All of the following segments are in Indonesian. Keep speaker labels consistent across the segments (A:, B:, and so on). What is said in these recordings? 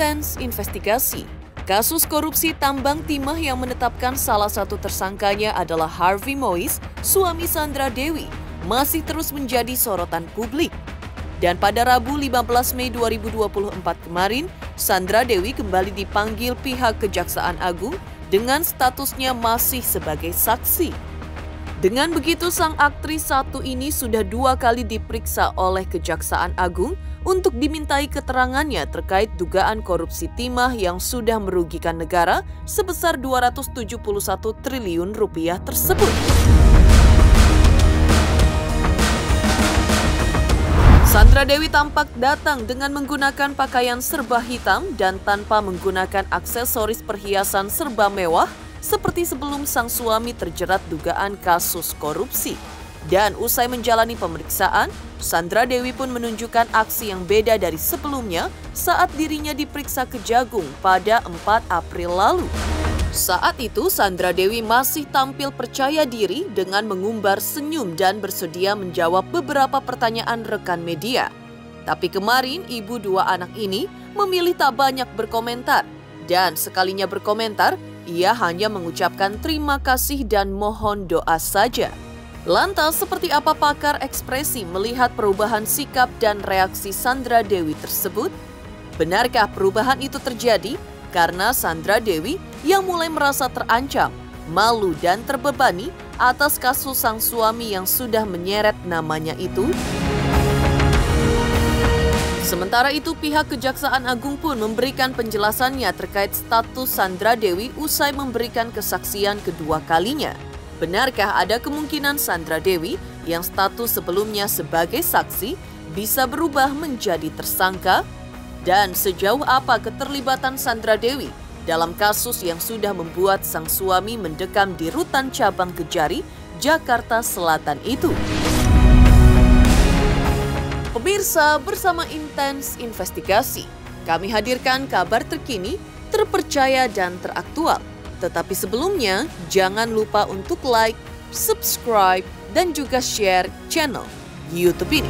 A: Intens investigasi. Kasus korupsi tambang timah yang menetapkan salah satu tersangkanya adalah Harvey Mois, suami Sandra Dewi, masih terus menjadi sorotan publik. Dan pada Rabu 15 Mei 2024 kemarin, Sandra Dewi kembali dipanggil pihak Kejaksaan Agung dengan statusnya masih sebagai saksi. Dengan begitu, sang aktris satu ini sudah 2 kali diperiksa oleh Kejaksaan Agung untuk dimintai keterangannya terkait dugaan korupsi timah yang sudah merugikan negara sebesar 271 triliun rupiah tersebut. Sandra Dewi tampak datang dengan menggunakan pakaian serba hitam dan tanpa menggunakan aksesoris perhiasan serba mewah seperti sebelum sang suami terjerat dugaan kasus korupsi. Dan usai menjalani pemeriksaan, Sandra Dewi pun menunjukkan aksi yang beda dari sebelumnya saat dirinya diperiksa Kejagung pada 4 April lalu. Saat itu, Sandra Dewi masih tampil percaya diri dengan mengumbar senyum dan bersedia menjawab beberapa pertanyaan rekan media. Tapi kemarin, ibu 2 anak ini memilih tak banyak berkomentar. Dan sekalinya berkomentar, ia hanya mengucapkan terima kasih dan mohon doa saja. Lantas, seperti apa pakar ekspresi melihat perubahan sikap dan reaksi Sandra Dewi tersebut? Benarkah perubahan itu terjadi karena Sandra Dewi yang mulai merasa terancam, malu dan terbebani atas kasus sang suami yang sudah menyeret namanya itu? Sementara itu, pihak Kejaksaan Agung pun memberikan penjelasannya terkait status Sandra Dewi usai memberikan kesaksian kedua kalinya. Benarkah ada kemungkinan Sandra Dewi yang status sebelumnya sebagai saksi bisa berubah menjadi tersangka? Dan sejauh apa keterlibatan Sandra Dewi dalam kasus yang sudah membuat sang suami mendekam di Rutan Cabang Kejari, Jakarta Selatan itu? Pemirsa, bersama Intens Investigasi, kami hadirkan kabar terkini, terpercaya dan teraktual. Tetapi sebelumnya, jangan lupa untuk like, subscribe, dan juga share channel YouTube ini.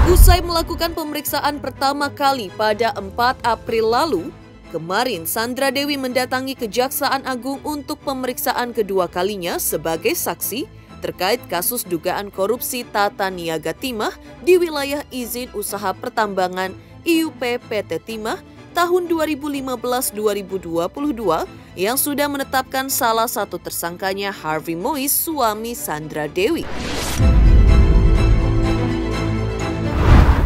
A: Usai melakukan pemeriksaan pertama kali pada 4 April lalu, kemarin Sandra Dewi mendatangi Kejaksaan Agung untuk pemeriksaan kedua kalinya sebagai saksi terkait kasus dugaan korupsi tata niaga timah di wilayah izin usaha pertambangan IUP PT Timah tahun 2015-2022 yang sudah menetapkan salah satu tersangkanya Harvey Mois, suami Sandra Dewi.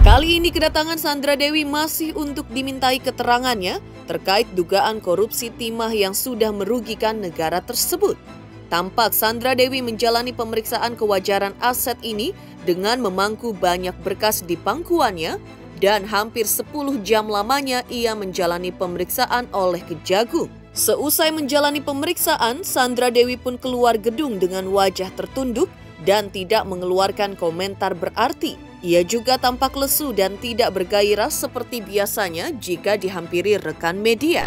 A: Kali ini kedatangan Sandra Dewi masih untuk dimintai keterangannya terkait dugaan korupsi timah yang sudah merugikan negara tersebut. Tampak Sandra Dewi menjalani pemeriksaan kewajaran aset ini dengan memangku banyak berkas di pangkuannya dan hampir 10 jam lamanya ia menjalani pemeriksaan oleh Kejagung. Seusai menjalani pemeriksaan, Sandra Dewi pun keluar gedung dengan wajah tertunduk dan tidak mengeluarkan komentar berarti. Ia juga tampak lesu dan tidak bergairah seperti biasanya jika dihampiri rekan media.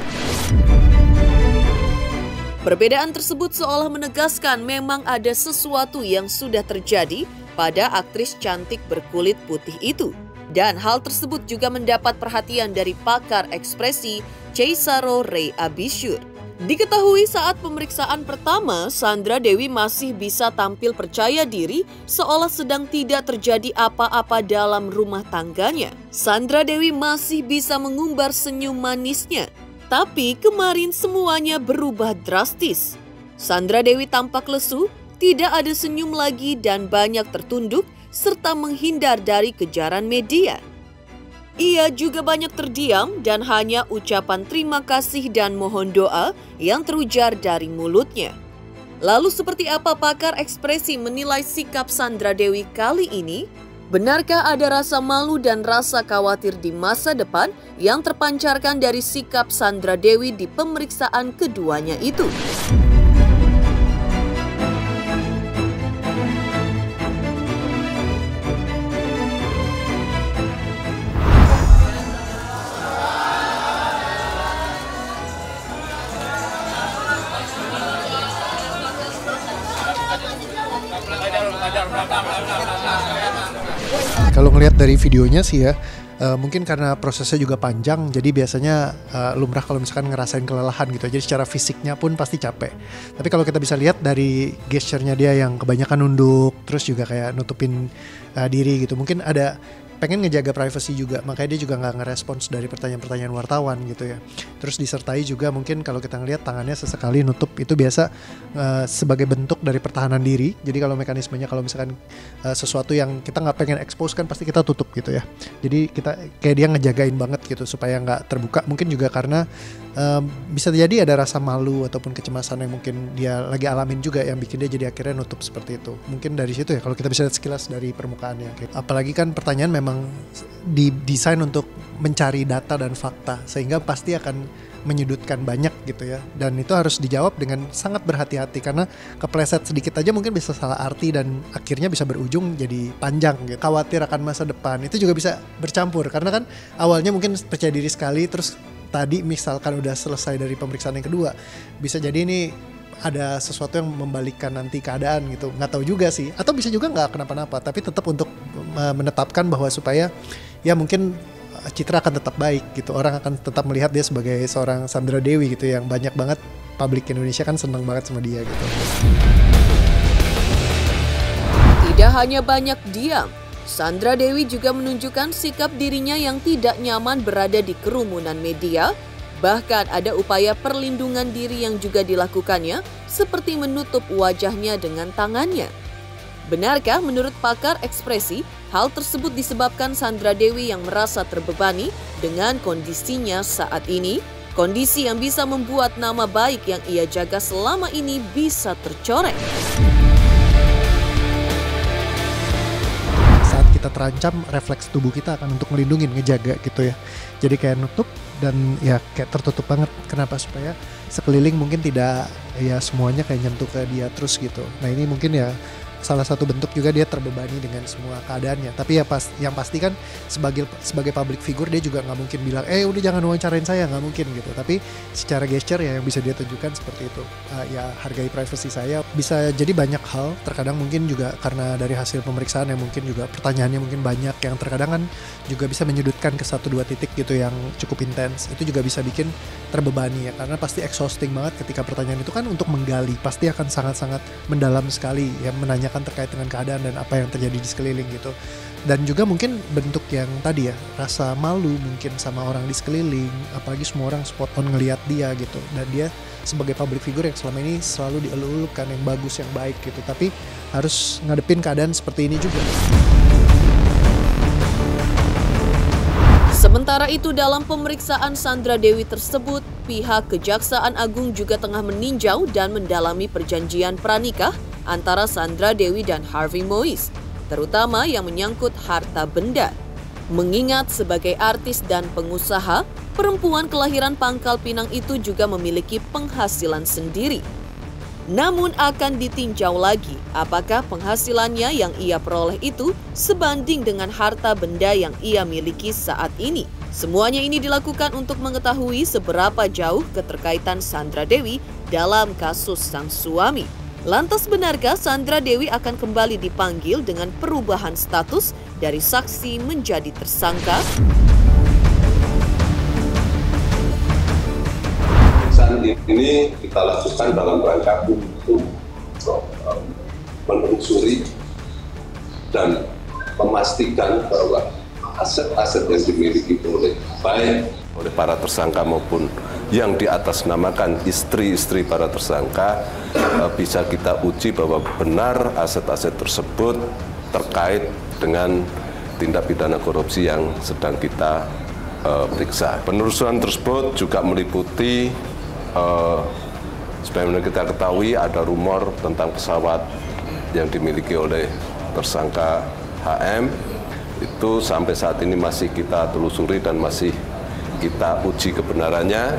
A: Perbedaan tersebut seolah menegaskan memang ada sesuatu yang sudah terjadi pada aktris cantik berkulit putih itu. Dan hal tersebut juga mendapat perhatian dari pakar ekspresi Ceisaro Ray Abisur. Diketahui saat pemeriksaan pertama, Sandra Dewi masih bisa tampil percaya diri seolah sedang tidak terjadi apa-apa dalam rumah tangganya. Sandra Dewi masih bisa mengumbar senyum manisnya. Tapi kemarin semuanya berubah drastis. Sandra Dewi tampak lesu, tidak ada senyum lagi dan banyak tertunduk serta menghindar dari kejaran media. Ia juga banyak terdiam dan hanya ucapan terima kasih dan mohon doa yang terujar dari mulutnya. Lalu seperti apa pakar ekspresi menilai sikap Sandra Dewi kali ini? Benarkah ada rasa malu dan rasa khawatir di masa depan yang terpancarkan dari sikap Sandra Dewi di pemeriksaan keduanya itu?
B: Kalau ngelihat dari videonya sih ya, mungkin karena prosesnya juga panjang, jadi biasanya lumrah kalau misalkan ngerasain kelelahan gitu. Jadi secara fisiknya pun pasti capek. Tapi kalau kita bisa lihat dari gesturnya dia yang kebanyakan nunduk, terus juga kayak nutupin diri gitu. Mungkin ada pengen ngejaga privasi juga, makanya dia juga nggak ngerespons dari pertanyaan-pertanyaan wartawan gitu ya. Terus disertai juga mungkin kalau kita ngelihat tangannya sesekali nutup, itu biasa sebagai bentuk dari pertahanan diri. Jadi kalau mekanismenya kalau misalkan sesuatu yang kita nggak pengen expose kan pasti kita tutup gitu ya. Jadi kita kayak dia ngejagain banget gitu supaya nggak terbuka. Mungkin juga karena bisa jadi ada rasa malu ataupun kecemasan yang mungkin dia lagi alamin juga yang bikin dia jadi akhirnya nutup seperti itu. Mungkin dari situ ya kalau kita bisa lihat sekilas dari permukaannya. Apalagi kan pertanyaan memang didesain untuk mencari data dan fakta sehingga pasti akan menyudutkan banyak gitu ya, dan itu harus dijawab dengan sangat berhati-hati karena kepleset sedikit aja mungkin bisa salah arti dan akhirnya bisa berujung jadi panjang gitu. Khawatir akan masa depan itu juga bisa bercampur karena kan awalnya mungkin percaya diri sekali, terus tadi misalkan udah selesai dari pemeriksaan yang kedua bisa jadi ini ada sesuatu yang membalikkan nanti keadaan gitu, nggak tahu juga sih, atau bisa juga nggak kenapa-napa, tapi tetap untuk menetapkan bahwa supaya ya mungkin citra akan tetap baik gitu, orang akan tetap melihat dia sebagai seorang Sandra Dewi gitu yang banyak banget publik Indonesia kan seneng banget sama dia gitu.
A: Tidak hanya banyak diam, Sandra Dewi juga menunjukkan sikap dirinya yang tidak nyaman berada di kerumunan media. Bahkan ada upaya perlindungan diri yang juga dilakukannya, seperti menutup wajahnya dengan tangannya. Benarkah menurut pakar ekspresi, hal tersebut disebabkan Sandra Dewi yang merasa terbebani dengan kondisinya saat ini? Kondisi yang bisa membuat nama baik yang ia jaga selama ini bisa tercoreng.
B: Saat kita terancam, refleks tubuh kita akan untuk melindungi, ngejaga gitu ya. Jadi kayak nutup dan ya kayak tertutup banget. Kenapa? Supaya sekeliling mungkin tidak ya semuanya kayak nyentuh ke dia terus gitu. Nah ini mungkin ya salah satu bentuk juga dia terbebani dengan semua keadaannya. Tapi ya yang pasti kan sebagai public figure dia juga nggak mungkin bilang udah jangan wawancarain saya, nggak mungkin gitu. Tapi secara gesture ya yang bisa dia tunjukkan seperti itu. Ya hargai privasi saya. Bisa jadi banyak hal. Terkadang mungkin juga karena dari hasil pemeriksaan yang mungkin juga pertanyaannya mungkin banyak yang terkadang kan juga bisa menyudutkan ke 1-2 titik gitu yang cukup intens. Itu juga bisa bikin terbebani ya, karena pasti exhausting banget ketika pertanyaan itu kan untuk menggali, pasti akan sangat-sangat mendalam sekali ya, menanyakan terkait dengan keadaan dan apa yang terjadi di sekeliling gitu. Dan juga mungkin bentuk yang tadi ya, rasa malu mungkin sama orang di sekeliling, apalagi semua orang spot on ngelihat dia gitu, dan dia sebagai public figure yang selama ini selalu dielulukan yang bagus, yang baik gitu, tapi harus ngadepin keadaan seperti ini juga.
A: Sementara itu dalam pemeriksaan Sandra Dewi tersebut, pihak Kejaksaan Agung juga tengah meninjau dan mendalami perjanjian pranikah antara Sandra Dewi dan Harvey Moise, terutama yang menyangkut harta benda. Mengingat sebagai artis dan pengusaha, perempuan kelahiran Pangkal Pinang itu juga memiliki penghasilan sendiri. Namun akan ditinjau lagi apakah penghasilannya yang ia peroleh itu sebanding dengan harta benda yang ia miliki saat ini. Semuanya ini dilakukan untuk mengetahui seberapa jauh keterkaitan Sandra Dewi dalam kasus sang suami. Lantas benarkah Sandra Dewi akan kembali dipanggil dengan perubahan status dari saksi menjadi tersangka?
C: Ini kita lakukan dalam rangka untuk menelusuri dan memastikan bahwa aset-aset yang dimiliki baik oleh para tersangka maupun yang diatasnamakan istri-istri para tersangka bisa kita uji bahwa benar aset-aset tersebut terkait dengan tindak pidana korupsi yang sedang kita periksa. Penelusuran tersebut juga meliputi sebagaimana kita ketahui ada rumor tentang pesawat yang dimiliki oleh tersangka HM Itu sampai saat ini masih kita telusuri dan masih kita uji kebenarannya.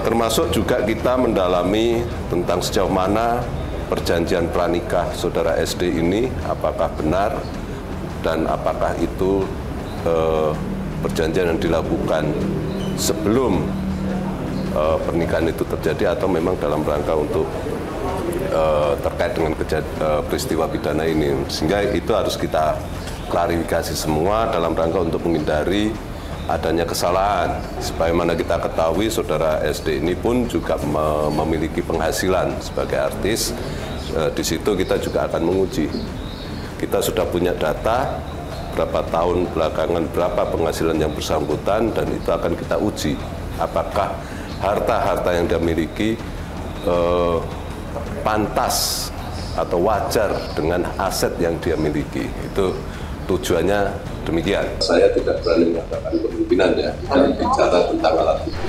C: Termasuk juga kita mendalami tentang sejauh mana perjanjian pranikah saudara SD ini, apakah benar dan apakah itu perjanjian yang dilakukan sebelum pernikahan itu terjadi atau memang dalam rangka untuk terkait dengan peristiwa pidana ini. Sehingga itu harus kita klarifikasi semua dalam rangka untuk menghindari adanya kesalahan. Sebagaimana kita ketahui, saudara SD ini pun juga memiliki penghasilan sebagai artis. Di situ kita juga akan menguji. Kita sudah punya data berapa tahun belakangan, berapa penghasilan yang bersangkutan, dan itu akan kita uji. Apakah harta-harta yang dia miliki pantas atau wajar dengan aset yang dia miliki. Itu tujuannya demikian. Saya tidak berani mengatakan kemungkinan ya, dan bicara tentang alat bukti.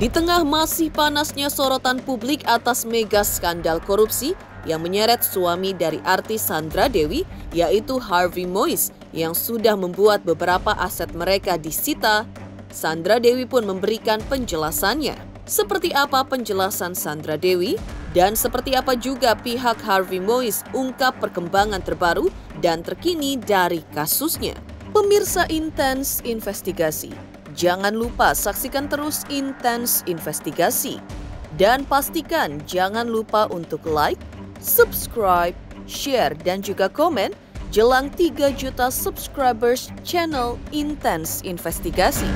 A: Di tengah masih panasnya sorotan publik atas mega skandal korupsi yang menyeret suami dari artis Sandra Dewi, yaitu Harvey Moise, yang sudah membuat beberapa aset mereka disita, Sandra Dewi pun memberikan penjelasannya. Seperti apa penjelasan Sandra Dewi? Dan seperti apa juga pihak Harvey Moise ungkap perkembangan terbaru dan terkini dari kasusnya. Pemirsa Intens Investigasi, jangan lupa saksikan terus Intens Investigasi. Dan pastikan jangan lupa untuk like, subscribe, share, dan juga komen jelang 3 juta subscribers channel Intens Investigasi.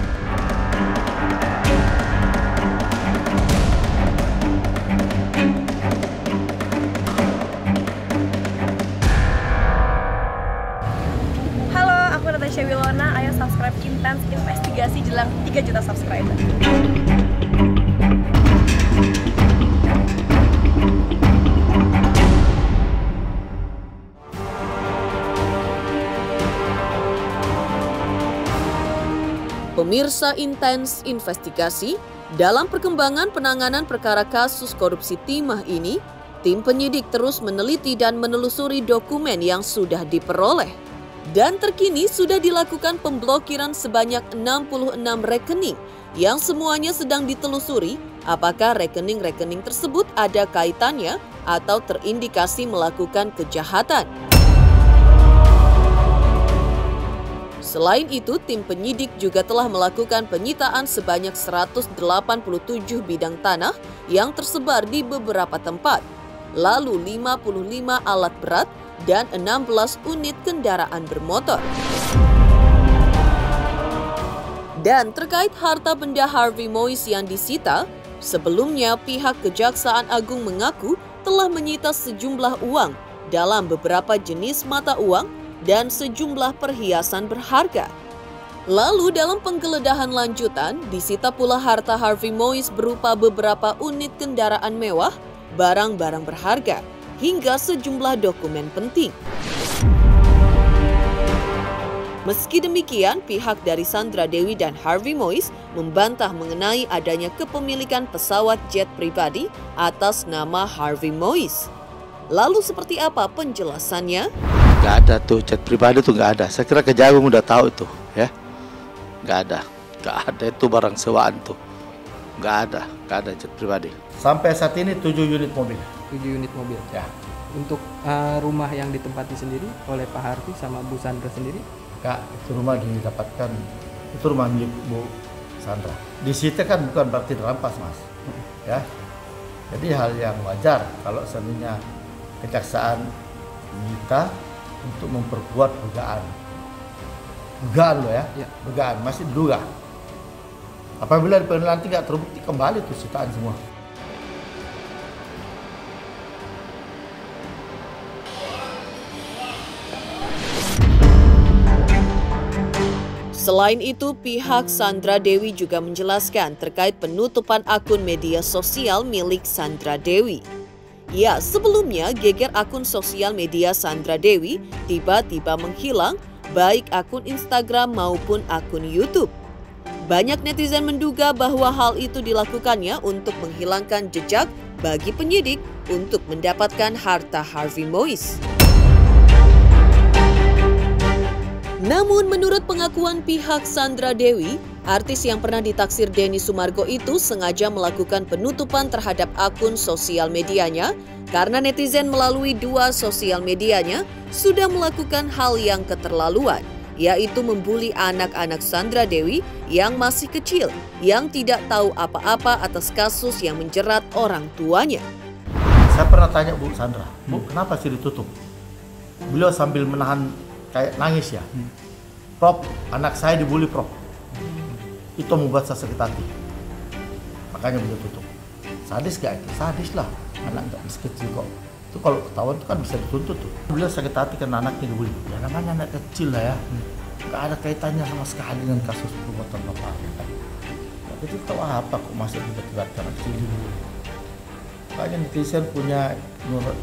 D: Natasha Wilona, ayo subscribe Intens Investigasi jelang 3 juta subscriber.
A: Pemirsa Intens Investigasi, dalam perkembangan penanganan perkara kasus korupsi timah ini, tim penyidik terus meneliti dan menelusuri dokumen yang sudah diperoleh. Dan terkini sudah dilakukan pemblokiran sebanyak 66 rekening yang semuanya sedang ditelusuri apakah rekening-rekening tersebut ada kaitannya atau terindikasi melakukan kejahatan. Selain itu, tim penyidik juga telah melakukan penyitaan sebanyak 187 bidang tanah yang tersebar di beberapa tempat, lalu 55 alat berat, dan 16 unit kendaraan bermotor. Dan terkait harta benda Harvey Moise yang disita, sebelumnya pihak Kejaksaan Agung mengaku telah menyita sejumlah uang dalam beberapa jenis mata uang dan sejumlah perhiasan berharga. Lalu dalam penggeledahan lanjutan, disita pula harta Harvey Moise berupa beberapa unit kendaraan mewah, barang-barang berharga, hingga sejumlah dokumen penting. Meski demikian, pihak dari Sandra Dewi dan Harvey Moise membantah mengenai adanya kepemilikan pesawat jet pribadi atas nama Harvey Moise. Lalu seperti apa penjelasannya?
E: Nggak ada tuh, jet pribadi tuh nggak ada. Saya kira Kejagung udah tahu tuh, ya. Nggak ada itu barang sewaan tuh. Nggak ada jet pribadi.
F: Sampai saat ini 7 unit mobil.
G: 7 unit mobil.
F: Ya.
G: Untuk rumah yang ditempati sendiri oleh Pak Harvey sama Bu Sandra sendiri?
F: Kak, itu rumah didapatkan, itu rumah milik Bu Sandra. Disita kan bukan berarti dirampas, Mas. Ya. Jadi hal yang wajar kalau seandainya kejaksaan minta untuk memperkuat dugaan. Dugaan loh ya, dugaan, masih diduga. Apabila di pengadilan nanti nggak terbukti kembali tuh sitaan semua.
A: Selain itu, pihak Sandra Dewi juga menjelaskan terkait penutupan akun media sosial milik Sandra Dewi. Ya, sebelumnya geger akun sosial media Sandra Dewi tiba-tiba menghilang, baik akun Instagram maupun akun YouTube. Banyak netizen menduga bahwa hal itu dilakukannya untuk menghilangkan jejak bagi penyidik untuk mendapatkan harta Harvey Moise. Namun menurut pengakuan pihak Sandra Dewi, artis yang pernah ditaksir Denny Sumargo itu sengaja melakukan penutupan terhadap akun sosial medianya karena netizen melalui 2 sosial medianya sudah melakukan hal yang keterlaluan, yaitu membuli anak-anak Sandra Dewi yang masih kecil, yang tidak tahu apa-apa atas kasus yang menjerat orang tuanya.
F: Saya pernah tanya Bu Sandra, Bu kenapa sih ditutup? Beliau sambil menahan kayak nangis ya. Prof, anak saya dibully Prof. Itu membuat saya sakit hati. Makanya beliau tutup. Sadis gak itu? Sadis lah. Anak gak masih kecil kok. Itu kalau ketahuan itu kan bisa dituntut tuh. Beliau sakit hati karena anaknya dibully. Ya namanya anak kecil lah ya. Gak ada kaitannya sama sekali dengan kasus perbuatan bapak. Nah, itu tahu apa kok masih tiba-tiba anak kecil dibully. Makanya netizen punya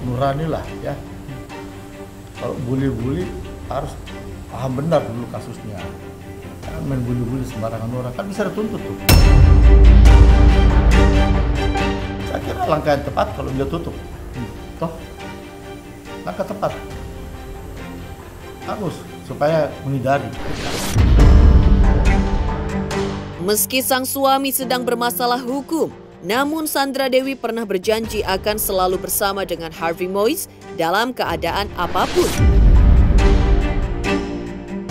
F: nurani lah ya. Kalau bully-bully harus paham benar dulu kasusnya. Jangan main bully-bully sembarangan orang, kan bisa dituntut tuh. Saya kira langkah yang tepat kalau dia tutup. Toh, langkah tepat. Harus, supaya menghindari.
A: Meski sang suami sedang bermasalah hukum, namun Sandra Dewi pernah berjanji akan selalu bersama dengan Harvey Moise dalam keadaan apapun.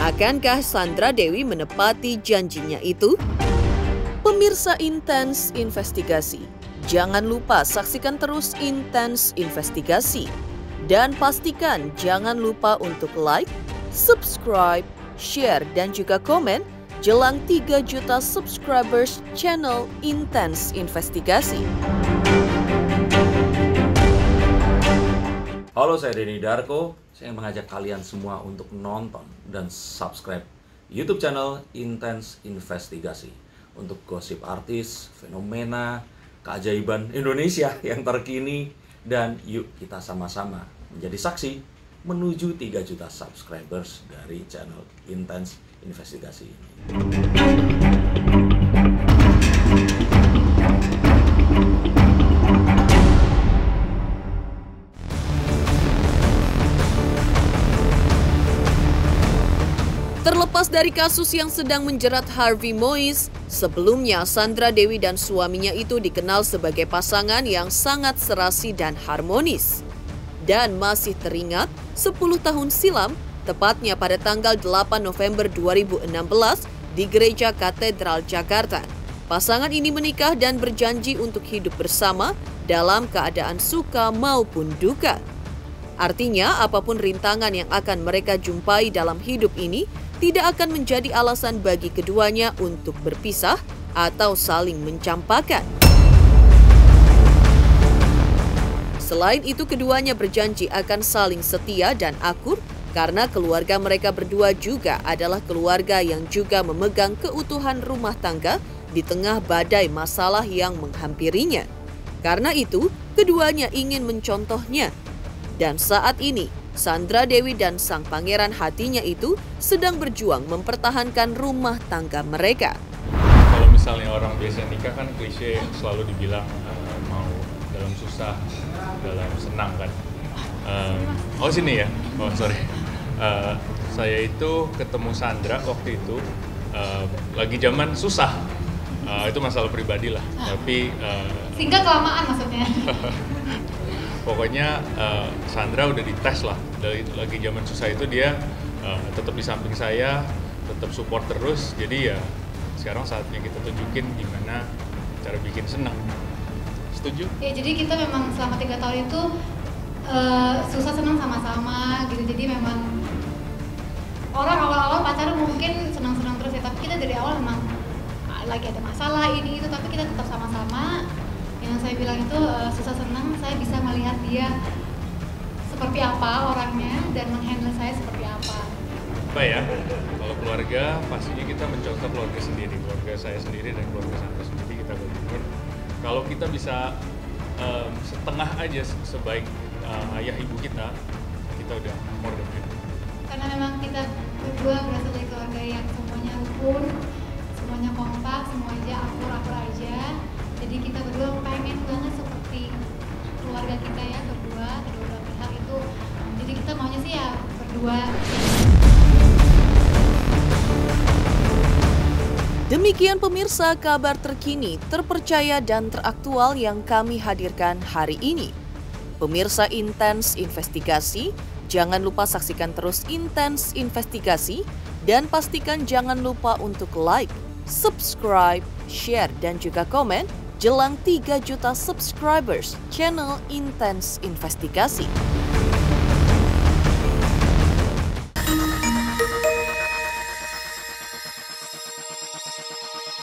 A: Akankah Sandra Dewi menepati janjinya itu? Pemirsa Intens Investigasi, jangan lupa saksikan terus Intens Investigasi. Dan pastikan jangan lupa untuk like, subscribe, share, dan juga komen jelang 3 juta subscribers channel Intens Investigasi.
H: Halo, saya Denny Darko. Saya mengajak kalian semua untuk nonton dan subscribe YouTube channel Intens Investigasi untuk gosip artis, fenomena, keajaiban Indonesia yang terkini, dan yuk kita sama-sama menjadi saksi menuju 3 juta subscribers dari channel Intens Investigasi ini.
A: Terlepas dari kasus yang sedang menjerat Harvey Moise, sebelumnya Sandra Dewi dan suaminya itu dikenal sebagai pasangan yang sangat serasi dan harmonis. Dan masih teringat 10 tahun silam, tepatnya pada tanggal 8 November 2016 di Gereja Katedral Jakarta. Pasangan ini menikah dan berjanji untuk hidup bersama dalam keadaan suka maupun duka. Artinya, apapun rintangan yang akan mereka jumpai dalam hidup ini tidak akan menjadi alasan bagi keduanya untuk berpisah atau saling mencampakkan. Selain itu, keduanya berjanji akan saling setia dan akur karena keluarga mereka berdua juga adalah keluarga yang juga memegang keutuhan rumah tangga di tengah badai masalah yang menghampirinya. Karena itu, keduanya ingin mencontohnya. Dan saat ini, Sandra Dewi dan sang pangeran hatinya itu sedang berjuang mempertahankan rumah tangga mereka.
I: Kalau misalnya orang biasa nikah kan klise selalu dibilang mau dalam susah, dalam senang kan. Sini ya, sorry. Saya itu ketemu Sandra waktu itu lagi zaman susah. Itu masalah pribadi lah, tapi
J: sehingga kelamaan maksudnya.
I: Pokoknya Sandra udah dites lah, dari lagi zaman susah itu dia tetap di samping saya, tetap support terus. Jadi ya sekarang saatnya kita tunjukin gimana cara bikin senang. Setuju?
J: Ya, jadi kita memang selama 3 tahun itu susah senang sama-sama gitu. Jadi memang orang awal-awal pacaran mungkin senang-senang terus ya, tapi kita dari awal memang lagi ada masalah ini itu, tapi kita tetap sama-sama. Yang saya bilang itu susah senang, saya bisa melihat dia seperti apa orangnya dan menghandle saya seperti apa.
I: Apa ya, kalau keluarga pastinya kita mencontoh keluarga sendiri, keluarga saya sendiri dan keluarga Sandra sendiri kita bandingin. Kalau kita bisa setengah aja sebaik ayah ibu kita udah more than good.
J: Karena memang kita berdua berasal dari keluarga yang semuanya rukun, semuanya kompak, semuanya akur-akur aja. Jadi kita berdua pengen banget seperti keluarga kita ya, kedua belah pihak itu. Jadi kita maunya sih ya berdua.
A: Demikian pemirsa kabar terkini, terpercaya dan teraktual yang kami hadirkan hari ini. Pemirsa Intens Investigasi, jangan lupa saksikan terus Intens Investigasi dan pastikan jangan lupa untuk like, subscribe, share dan juga komen jelang 3 juta subscribers channel Intens Investigasi.